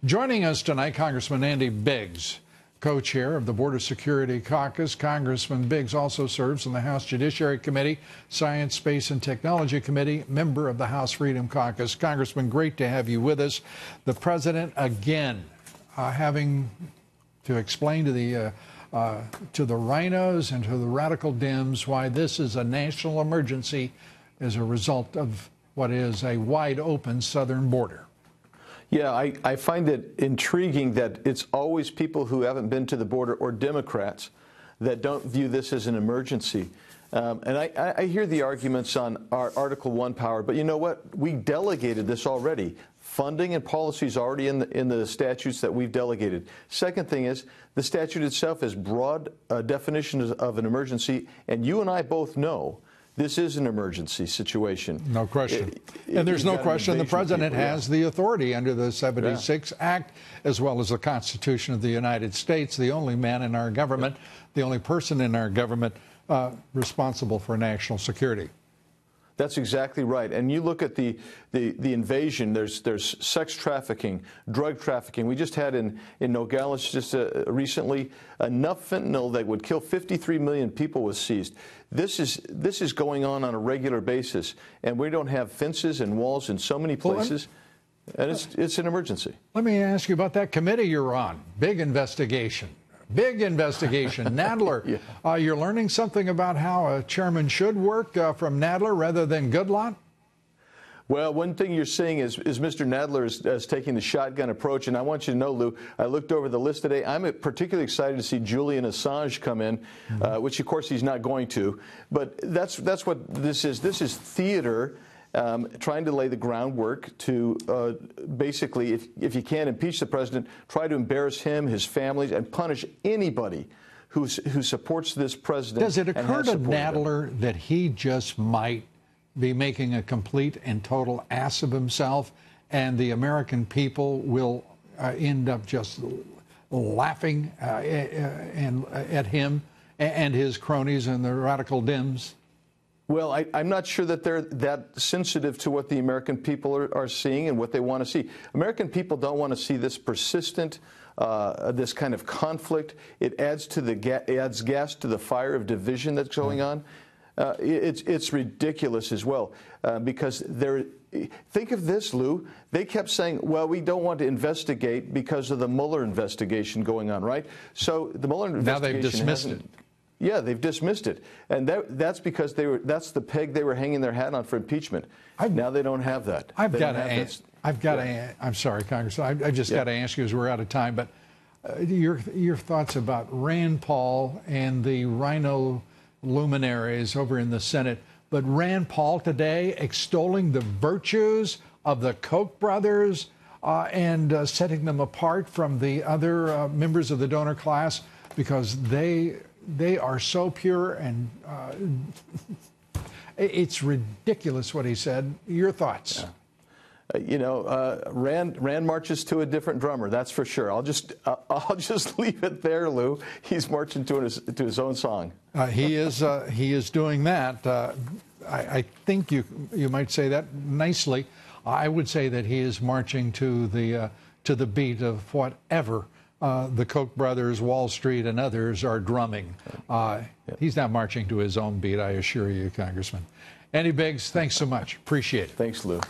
Joining us tonight, Congressman Andy Biggs, co-chair of the Border Security Caucus. Congressman Biggs also serves on the House Judiciary Committee, Science, Space, and Technology Committee, member of the House Freedom Caucus. Congressman, great to have you with us. The president, again, having to explain to the rhinos and to the radical Dems why this is a national emergency as a result of what is a wide-open southern border. Yeah, I find it intriguing that it's always people who haven't been to the border or Democrats that don't view this as an emergency. And I hear the arguments on our Article 1 power, but you know what? We delegated this already. Funding and policy is already in the statutes that we've delegated. Second thing is, the statute itself has broad definitions of an emergency, and you and I both know this is an emergency situation. No question. And there's no question the president has the authority under the 76 Act, as well as the Constitution of the United States, the only man in our government, the only person in our government responsible for national security. That's exactly right. And you look at the invasion, there's sex trafficking, drug trafficking. We just had in Nogales just recently enough fentanyl that would kill 53 million people was seized. This is going on a regular basis, and we don't have fences and walls in so many places. And it's an emergency. Let me ask you about that committee you're on. Big investigation. Big investigation. Nadler, you're learning something about how a chairman should work from Nadler rather than Goodlatte? Well, one thing you're seeing is Mr. Nadler is taking the shotgun approach. And I want you to know, Lou, I looked over the list today. I'm particularly excited to see Julian Assange come in, which, of course, he's not going to. But that's what this is. This is theater. Trying to lay the groundwork to basically, if you can't impeach the president, try to embarrass him, his family, and punish anybody who supports this president. Does it occur to Nadler that he just might be making a complete and total ass of himself, and the American people will end up just laughing at him and his cronies and the radical Dems? Well, I'm not sure that they're that sensitive to what the American people are seeing and what they want to see. American people don't want to see this persistent, this kind of conflict. It adds gas to the fire of division that's going on. It's ridiculous as well, because think of this, Lou. They kept saying, well, we don't want to investigate because of the Mueller investigation going on, right? So the Mueller investigation, now they've dismissed it. Yeah, they've dismissed it, and that's because that's the peg they were hanging their hat on for impeachment. Now they don't have that. I'm sorry, Congressman. I've just got to ask you, as we're out of time, but your thoughts about Rand Paul and the rhino luminaries over in the Senate, but Rand Paul today extolling the virtues of the Koch brothers and setting them apart from the other members of the donor class because they are so pure, and it's ridiculous what he said. Your thoughts? Rand marches to a different drummer. That's for sure. I'll just leave it there, Lou. He's marching to his own song. He is doing that. I think you might say that nicely. I would say that he is marching to the beat of whatever the Koch brothers, Wall Street, and others are drumming. He's not marching to his own beat, I assure you, Congressman. Andy Biggs, thanks so much. Appreciate it. Thanks, Lou.